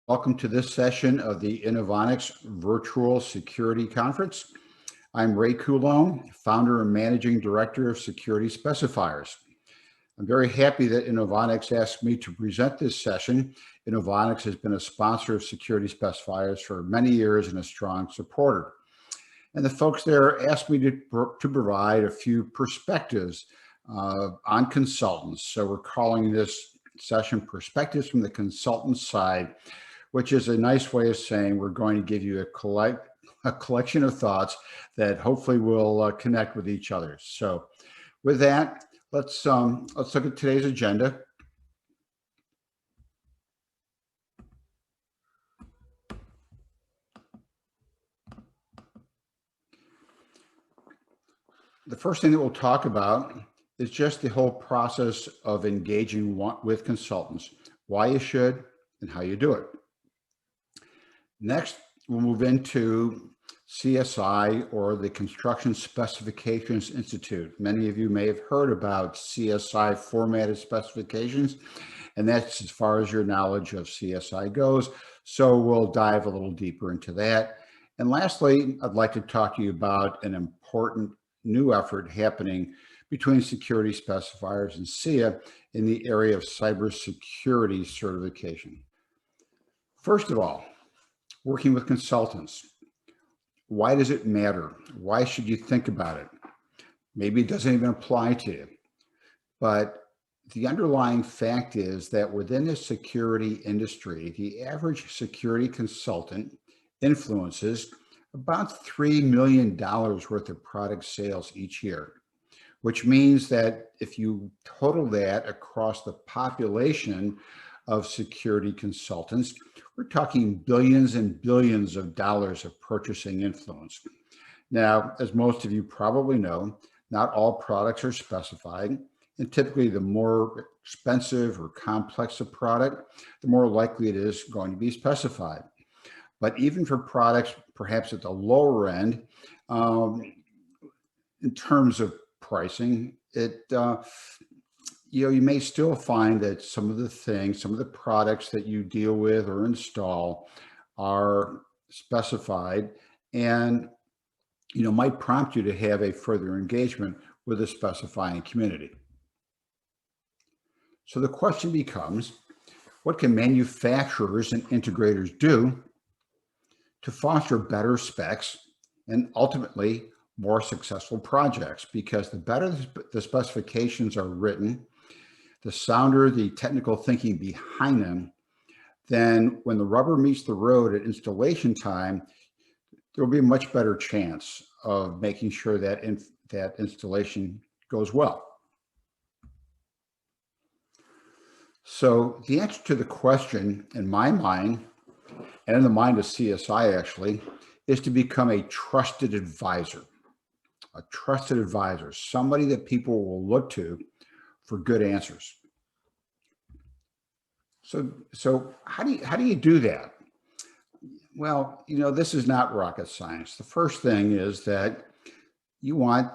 Welcome to this session of the Innovonics Virtual Security Conference. I'm Ray Coulombe, founder and managing director of Security Specifiers. I'm very happy that Innovonics asked me to present this session. Innovonics has been a sponsor of Security Specifiers for many years and a strong supporter. And the folks there asked me to provide a few perspectives on consultants. So we're calling this session Perspectives from the Consultant Side, which is a nice way of saying we're going to give you a collection of thoughts that hopefully will connect with each other. So with that, let's look at today's agenda. The first thing that we'll talk about is just the whole process of engaging with consultants, why you should and how you do it. Next, we'll move into CSI, or the Construction Specifications Institute. Many of you may have heard about CSI formatted specifications, and that's as far as your knowledge of CSI goes. So we'll dive a little deeper into that. And lastly, I'd like to talk to you about an important new effort happening between Security Specifiers and SIA in the area of cybersecurity certification. First of all, working with consultants. Why does it matter? Why should you think about it? Maybe it doesn't even apply to you. But the underlying fact is that within the security industry, the average security consultant influences about $3 million worth of product sales each year, which means that if you total that across the population of security consultants, we're talking billions and billions of dollars of purchasing influence. Now, as most of you probably know, not all products are specified, and typically the more expensive or complex a product, the more likely it is going to be specified. But even for products perhaps at the lower end, in terms of pricing, you may still find that some of the products that you deal with or install are specified and, might prompt you to have a further engagement with the specifying community. So the question becomes, what can manufacturers and integrators do to foster better specs and ultimately more successful projects? Because the better the specifications are written, the sounder the technical thinking behind them, then when the rubber meets the road at installation time, there will be a much better chance of making sure that that installation goes well. So the answer to the question, in my mind, and in the mind of CSI actually, is to become a trusted advisor. A trusted advisor, somebody that people will look to for good answers. So how do you do that? Well, this is not rocket science. The first thing is that you want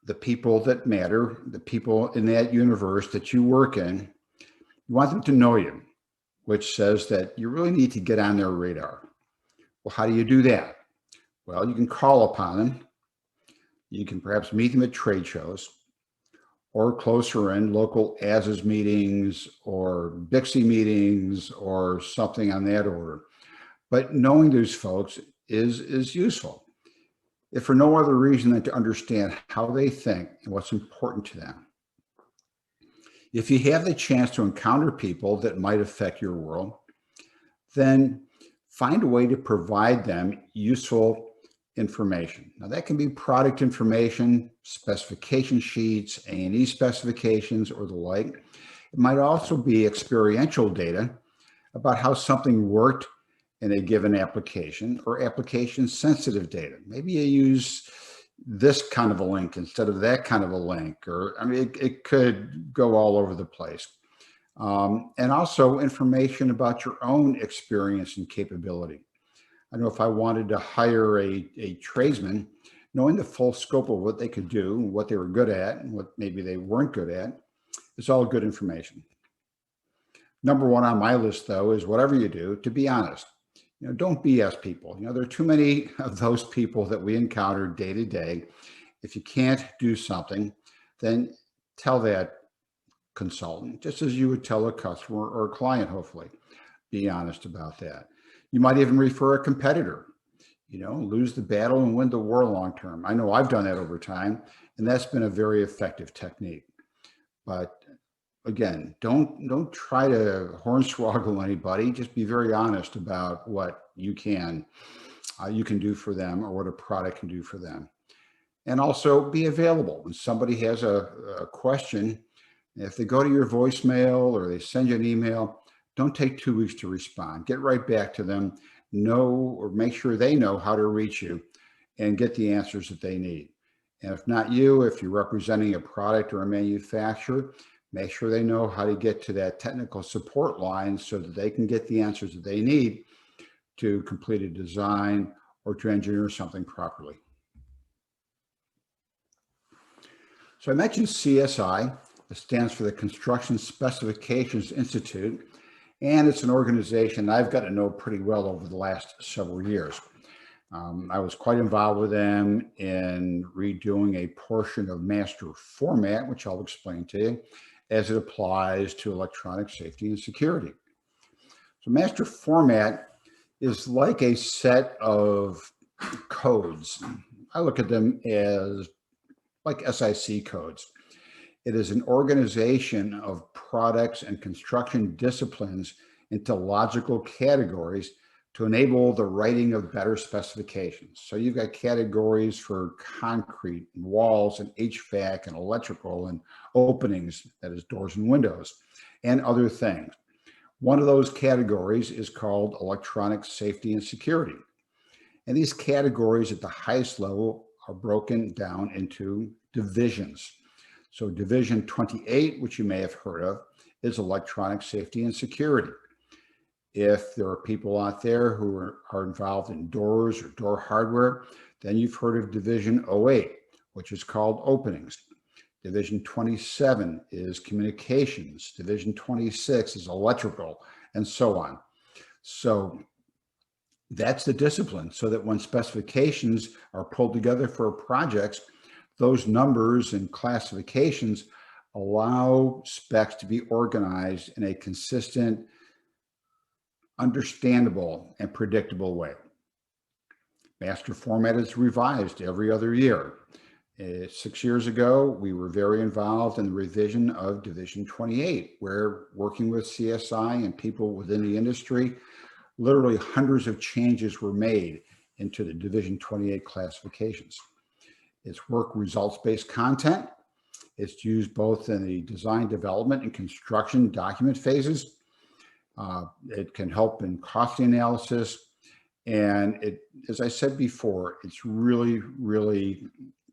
the people that matter, the people in that universe that you work in, you want them to know you, which says that you really need to get on their radar. Well, how do you do that? Well, you can call upon them. You can perhaps meet them at trade shows, or closer in local ASIS meetings or Bixie meetings or something on that order. But knowing those folks is useful, if for no other reason than to understand how they think and what's important to them. If you have the chance to encounter people that might affect your world, then find a way to provide them useful information. Now that can be product information, specification sheets, A&E specifications, or the like. It might also be experiential data about how something worked in a given application, or application sensitive data. Maybe you use this kind of a link instead of that kind of a link, or it could go all over the place. And also information about your own experience and capability. I know if I wanted to hire a tradesman, knowing the full scope of what they could do, what they were good at, and what maybe they weren't good at, is all good information. Number one on my list, though, is whatever you do, to be honest. Don't BS people. There are too many of those people that we encounter day to day. If you can't do something, then tell that consultant, just as you would tell a customer or a client, hopefully. Be honest about that. You might even refer a competitor, lose the battle and win the war long term. I know I've done that over time, and that's been a very effective technique. But again, don't try to hornswoggle anybody. Just be very honest about what you can do for them, or what a product can do for them. And also be available when somebody has a question. If they go to your voicemail or they send you an email, don't take 2 weeks to respond. Get right back to them. Know, or make sure they know how to reach you and get the answers that they need. And if not you, if you're representing a product or a manufacturer, make sure they know how to get to that technical support line so that they can get the answers that they need to complete a design or to engineer something properly. So I mentioned CSI. It stands for the Construction Specifications Institute, and it's an organization I've got to know pretty well over the last several years. I was quite involved with them in redoing a portion of master format, which I'll explain to you, as it applies to electronic safety and security. So master format is like a set of codes. I look at them as like SIC codes. It is an organization of products and construction disciplines into logical categories to enable the writing of better specifications. So you've got categories for concrete and walls and HVAC and electrical and openings, that is doors and windows, and other things. One of those categories is called electronic safety and security. And these categories at the highest level are broken down into divisions. So division 28, which you may have heard of, is electronic safety and security. If there are people out there who are involved in doors or door hardware, then you've heard of division 08, which is called openings. Division 27 is communications. Division 26 is electrical, and so on. So that's the discipline, so that when specifications are pulled together for projects, those numbers and classifications allow specs to be organized in a consistent, understandable, and predictable way. Master format is revised every other year. 6 years ago, we were very involved in the revision of Division 28, where working with CSI and people within the industry, literally hundreds of changes were made into the Division 28 classifications. It's work results-based content. It's used both in the design, development, and construction document phases. It can help in costing analysis. And as I said before, it's really, really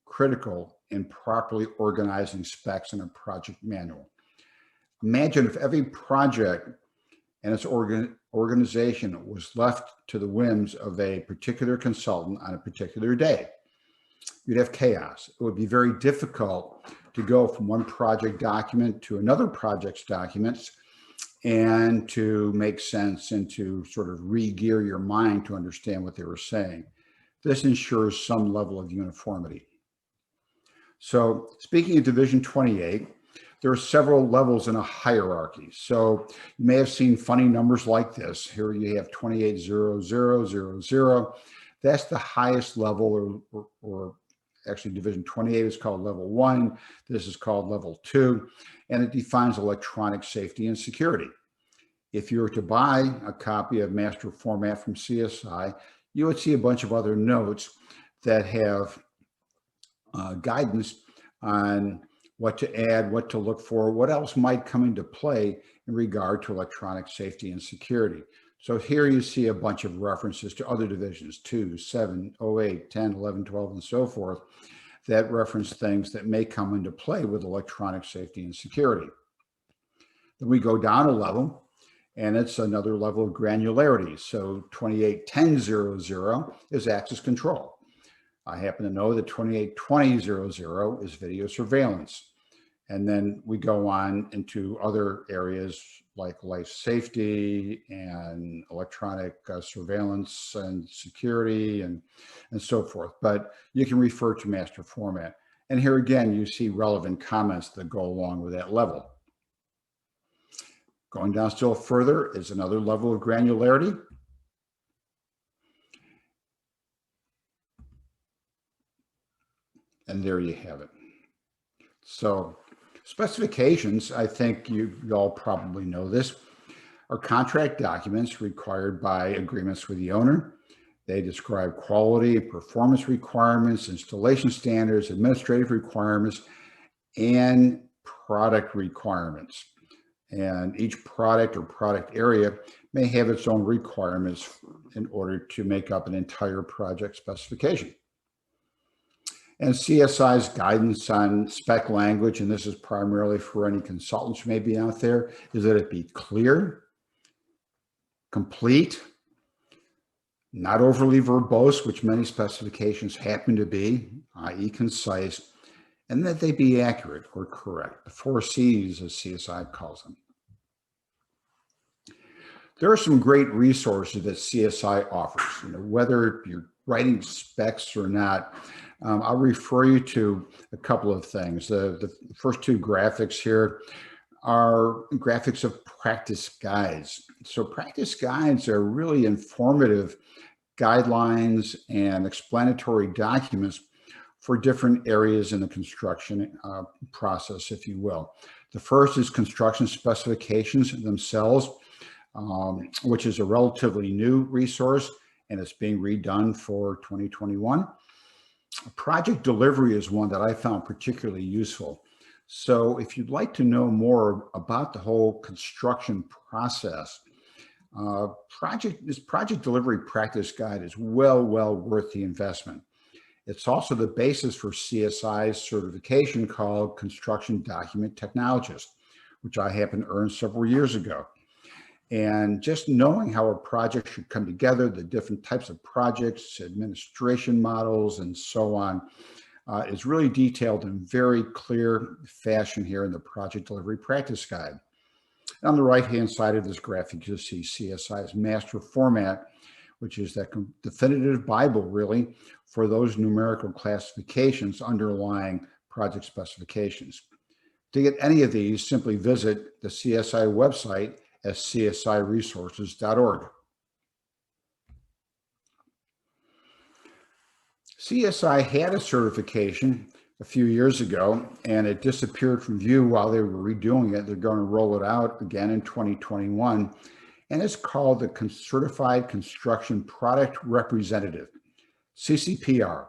critical in properly organizing specs in a project manual. Imagine if every project and its organization was left to the whims of a particular consultant on a particular day. You'd have chaos. It would be very difficult to go from one project document to another project's documents and to make sense and to sort of re-gear your mind to understand what they were saying. This ensures some level of uniformity. So speaking of Division 28, there are several levels in a hierarchy. So you may have seen funny numbers like this. Here you have 280000. That's the highest level, or actually Division 28 is called level 1. This is called level 2, and it defines electronic safety and security. If you were to buy a copy of master format from CSI, you would see a bunch of other notes that have guidance on what to add, what to look for, what else might come into play in regard to electronic safety and security. So here you see a bunch of references to other divisions, 2, 7, 08, 10, 11, 12, and so forth, that reference things that may come into play with electronic safety and security. Then we go down a level, and it's another level of granularity. So 281000 is access control. I happen to know that 282000 is video surveillance. And then we go on into other areas like life safety and electronic surveillance and security and so forth. But you can refer to master format. And here again, you see relevant comments that go along with that level. Going down still further is another level of granularity. And there you have it. So specifications, I think you all probably know this, are contract documents required by agreements with the owner. They describe quality, performance requirements, installation standards, administrative requirements, and product requirements. And each product or product area may have its own requirements in order to make up an entire project specification. And CSI's guidance on spec language, and this is primarily for any consultants who may be out there, is that it be clear, complete, not overly verbose, which many specifications happen to be, i.e. concise, and that they be accurate or correct. The 4 C's, as CSI calls them. There are some great resources that CSI offers, whether you're writing specs or not. I'll refer you to a couple of things. The first 2 graphics here are graphics of practice guides. So practice guides are really informative guidelines and explanatory documents for different areas in the construction process, if you will. The first is construction specifications themselves, which is a relatively new resource, and it's being redone for 2021. Project delivery is one that I found particularly useful. So if you'd like to know more about the whole construction process, this project delivery practice guide is well worth the investment. It's also the basis for CSI's certification called Construction Document Technologist, which I happened to earn several years ago. And just knowing how a project should come together, the different types of projects, administration models, and so on, is really detailed in very clear fashion here in the Project Delivery Practice Guide. On the right-hand side of this graphic, you'll see CSI's master format, which is that definitive Bible, really, for those numerical classifications underlying project specifications. To get any of these, simply visit the CSI website at csiresources.org. CSI had a certification a few years ago, and it disappeared from view while they were redoing it. They're going to roll it out again in 2021, and it's called the Certified Construction Product Representative, CCPR.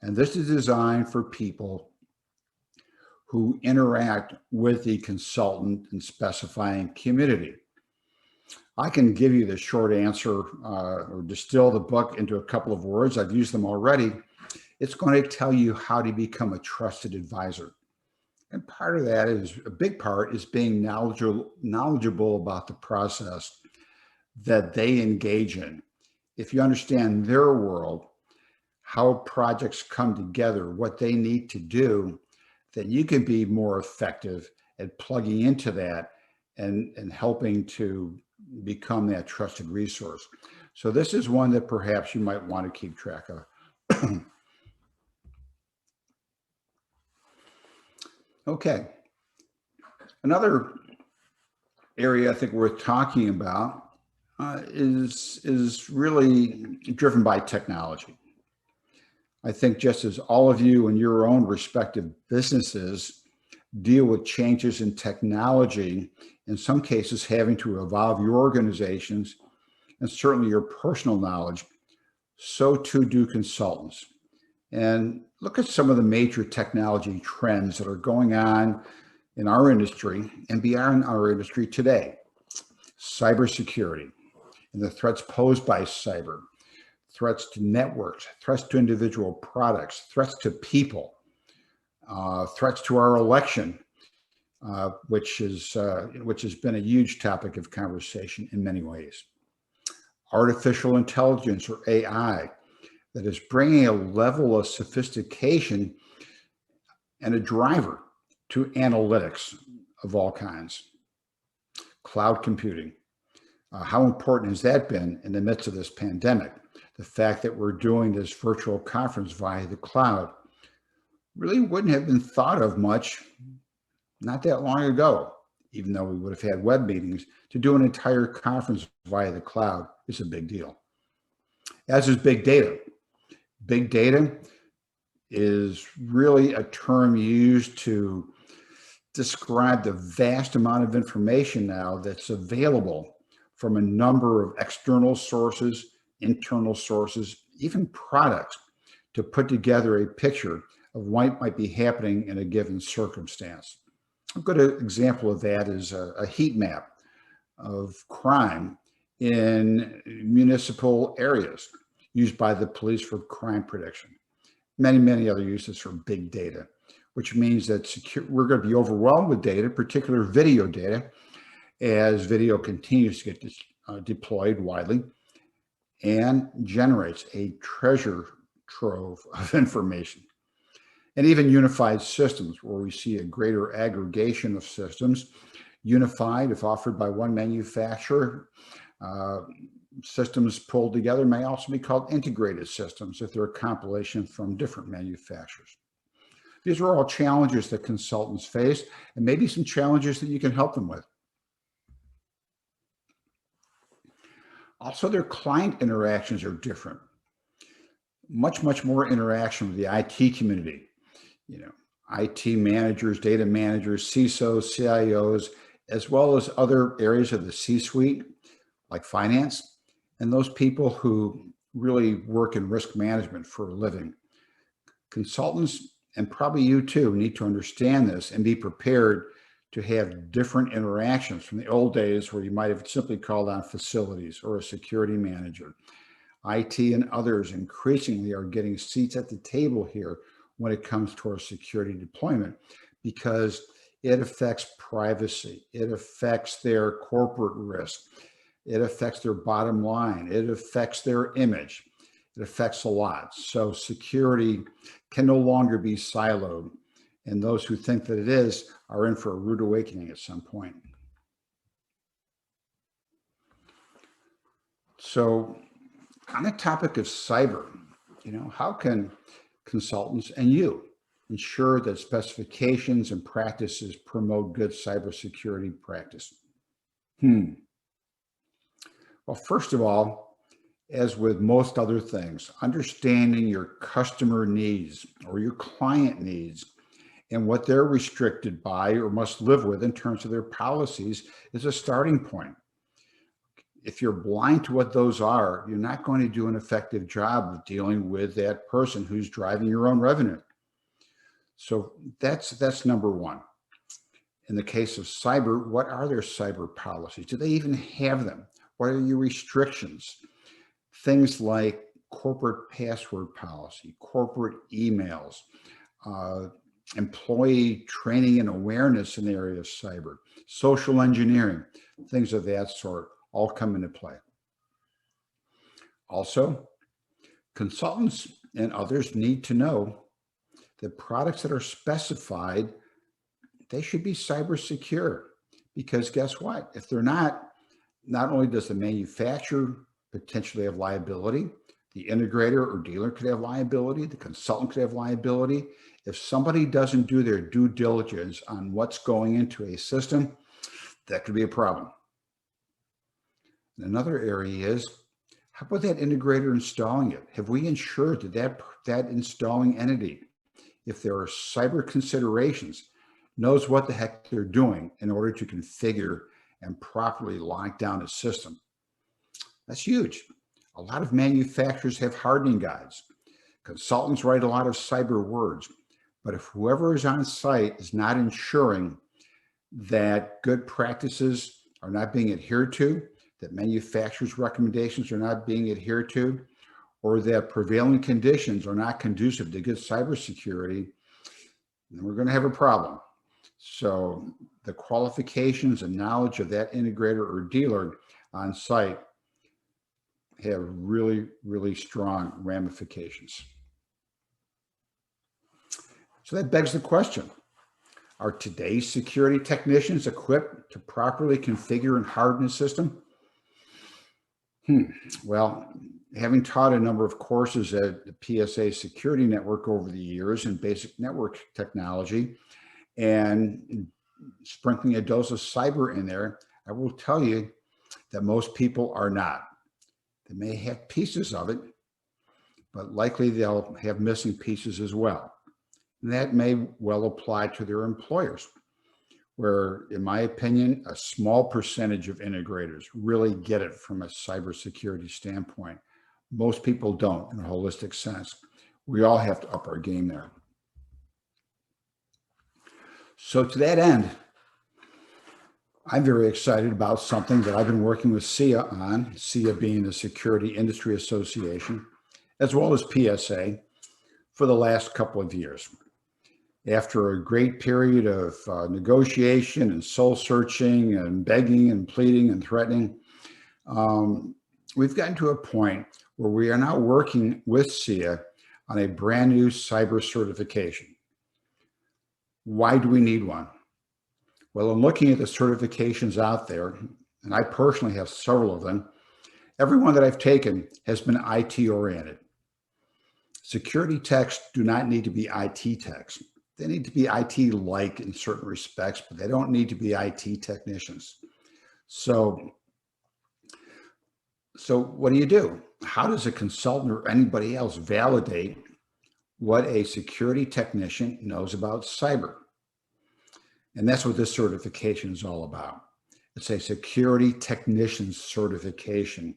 And this is designed for people who interact with the consultant and specifying community. I can give you the short answer or distill the book into a couple of words. I've used them already. It's going to tell you how to become a trusted advisor. And part of that is, a big part is being knowledgeable about the process that they engage in. If you understand their world, how projects come together, what they need to do, then you can be more effective at plugging into that and helping to become that trusted resource. So this is one that perhaps you might want to keep track of. Okay. Another area I think worth talking about is really driven by technology. I think just as all of you in your own respective businesses deal with changes in technology, in some cases having to evolve your organizations and certainly your personal knowledge, so too do consultants. And look at some of the major technology trends that are going on in our industry and beyond our industry today. Cybersecurity and the threats posed by cyber, threats to networks, threats to individual products, threats to people, threats to our election, which has been a huge topic of conversation in many ways. Artificial intelligence, or AI, that is bringing a level of sophistication and a driver to analytics of all kinds. Cloud computing. How important has that been in the midst of this pandemic? The fact that we're doing this virtual conference via the cloud really wouldn't have been thought of much not that long ago, even though we would have had web meetings. To do an entire conference via the cloud is a big deal. As is big data. Big data is really a term used to describe the vast amount of information now that's available from a number of external sources, internal sources, even products, to put together a picture of what might be happening in a given circumstance. A good example of that is a heat map of crime in municipal areas used by the police for crime prediction. Many other uses for big data, which means that we're going to be overwhelmed with data, particular video data, as video continues to get deployed widely and generates a treasure trove of information. And even unified systems, where we see a greater aggregation of systems, unified if offered by one manufacturer. Systems pulled together may also be called integrated systems if they're a compilation from different manufacturers. These are all challenges that consultants face, and maybe some challenges that you can help them with. Also, their client interactions are different. Much more interaction with the IT community. IT managers, data managers, CISOs, CIOs, as well as other areas of the C-suite, like finance, and those people who really work in risk management for a living. Consultants, and probably you too, need to understand this and be prepared to have different interactions from the old days where you might have simply called on facilities or a security manager. IT and others increasingly are getting seats at the table here when it comes to our security deployment, because it affects privacy, it affects their corporate risk, it affects their bottom line, it affects their image, it affects a lot. So security can no longer be siloed, and those who think that it is are in for a rude awakening at some point. So on the topic of cyber, how can consultants and you ensure that specifications and practices promote good cybersecurity practice? Well, first of all, as with most other things, understanding your customer needs or your client needs and what they're restricted by or must live with in terms of their policies is a starting point. If you're blind to what those are, you're not going to do an effective job of dealing with that person who's driving your own revenue. So that's number one. In the case of cyber, what are their cyber policies? Do they even have them? What are your restrictions? Things like corporate password policy, corporate emails, employee training and awareness in the area of cyber, social engineering, things of that sort all come into play. Also, consultants and others need to know that products that are specified, they should be cyber secure, because guess what? If they're not only does the manufacturer potentially have liability, the integrator or dealer could have liability, the consultant could have liability. If somebody doesn't do their due diligence on what's going into a system, that could be a problem. And another area is, how about that integrator installing it? Have we ensured that installing entity, if there are cyber considerations, knows what the heck they're doing in order to configure and properly lock down a system? That's huge. A lot of manufacturers have hardening guides. Consultants write a lot of cyber words, but if whoever is on site is not ensuring that good practices are not being adhered to, that manufacturers' recommendations are not being adhered to, or that prevailing conditions are not conducive to good cybersecurity, then we're going to have a problem. So the qualifications and knowledge of that integrator or dealer on site have really strong ramifications. So that begs the question, Are today's security technicians equipped to properly configure and harden a system? Well, having taught a number of courses at the PSA Security Network over the years in basic network technology and sprinkling a dose of cyber in there, I will tell you that most people are not. They may have pieces of it, but likely they'll have missing pieces as well. And that may well apply to their employers, where, in my opinion, a small percentage of integrators really get it from a cybersecurity standpoint. Most people don't in a holistic sense. We all have to up our game there. So to that end, I'm very excited about something that I've been working with SIA on, SIA being the Security Industry Association, as well as PSA, for the last couple of years. After a great period of negotiation and soul searching and begging and pleading and threatening, we've gotten to a point where we are now working with SIA on a brand new cyber certification. Why do we need one? Well, in looking at the certifications out there, and I personally have several of them, every one that I've taken has been IT oriented. Security techs do not need to be IT techs. They need to be IT-like in certain respects, but they don't need to be IT technicians. So what do? How does a consultant or anybody else validate what a security technician knows about cyber? And that's what this certification is all about. It's a security technician certification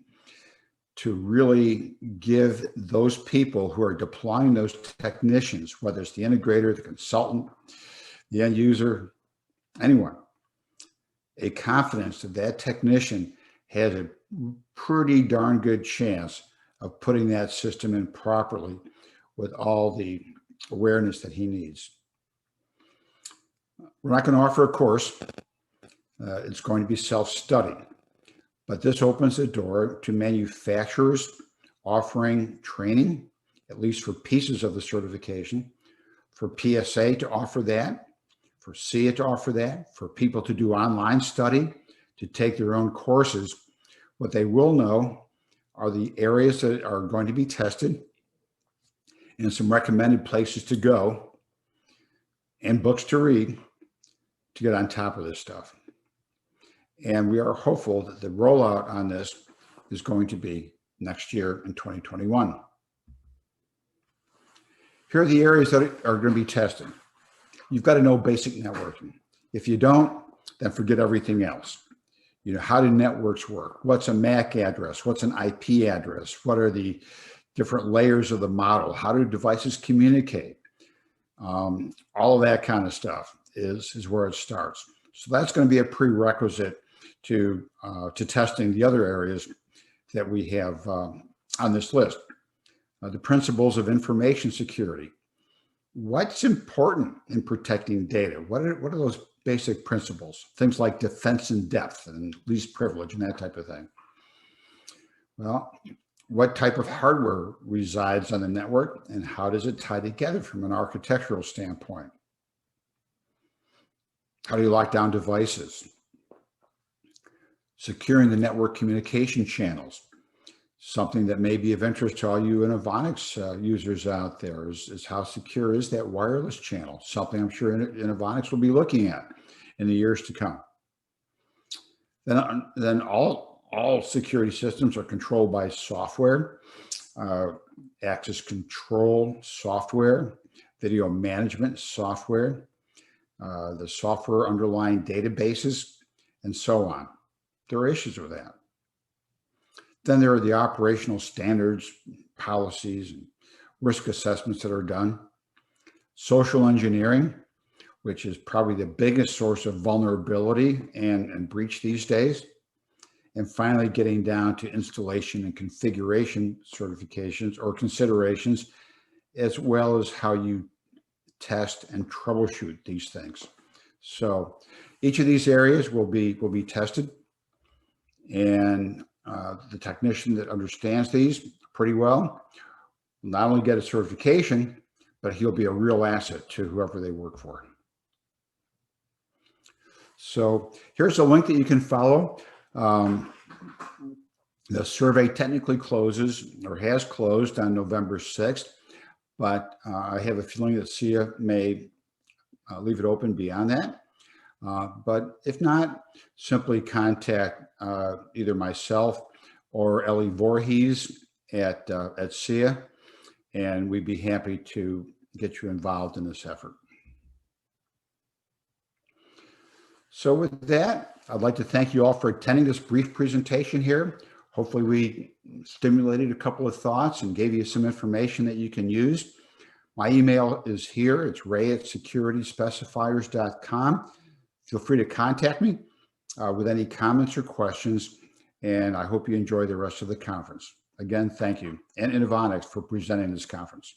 to really give those people who are deploying those technicians, whether it's the integrator, the consultant, the end user, anyone, a confidence that that technician has a pretty darn good chance of putting that system in properly with all the awareness that he needs. We're not going to offer a course. It's going to be self-study. But this opens the door to manufacturers offering training, at least for pieces of the certification, for PSA to offer that, for SIA to offer that, for people to do online study, to take their own courses. What they will know are the areas that are going to be tested and some recommended places to go and books to read to get on top of this stuff. And we are hopeful that the rollout on this is going to be next year in 2021. Here are the areas that are going to be tested. You've got to know basic networking. If you don't, then forget everything else. You know, how do networks work? What's a MAC address? What's an IP address? What are the different layers of the model? How do devices communicate? All of that kind of stuff is where it starts. So that's going to be a prerequisite to testing the other areas that we have on this list. The principles of information security. What's important in protecting data? What are those basic principles? Things like defense in depth and least privilege and that type of thing. Well, what type of hardware resides on the network and how does it tie together from an architectural standpoint? How do you lock down devices? Securing the network communication channels. Something that may be of interest to all you Innovonics users out there is how secure is that wireless channel? Something I'm sure Innovonics will be looking at in the years to come. Then all security systems are controlled by software, access control software, video management software, the software underlying databases, and so on. There are issues with that. Then there are the operational standards, policies, and risk assessments that are done. Social engineering, which is probably the biggest source of vulnerability and breach these days. And finally, getting down to installation and configuration certifications or considerations, as well as how you test and troubleshoot these things. So each of these areas will be tested, and the technician that understands these pretty well will not only get a certification, but he'll be a real asset to whoever they work for. So here's a link that you can follow. Um, the survey technically closes or has closed on November 6th, but I have a feeling that SIA may leave it open beyond that. But if not, simply contact either myself or Ellie Voorhees at SIA, and we'd be happy to get you involved in this effort. So with that, I'd like to thank you all for attending this brief presentation here. Hopefully we stimulated a couple of thoughts and gave you some information that you can use. My email is here. It's ray@securityspecifiers.com. Feel free to contact me with any comments or questions, and I hope you enjoy the rest of the conference. Again, thank you, and Innovonics for presenting this conference.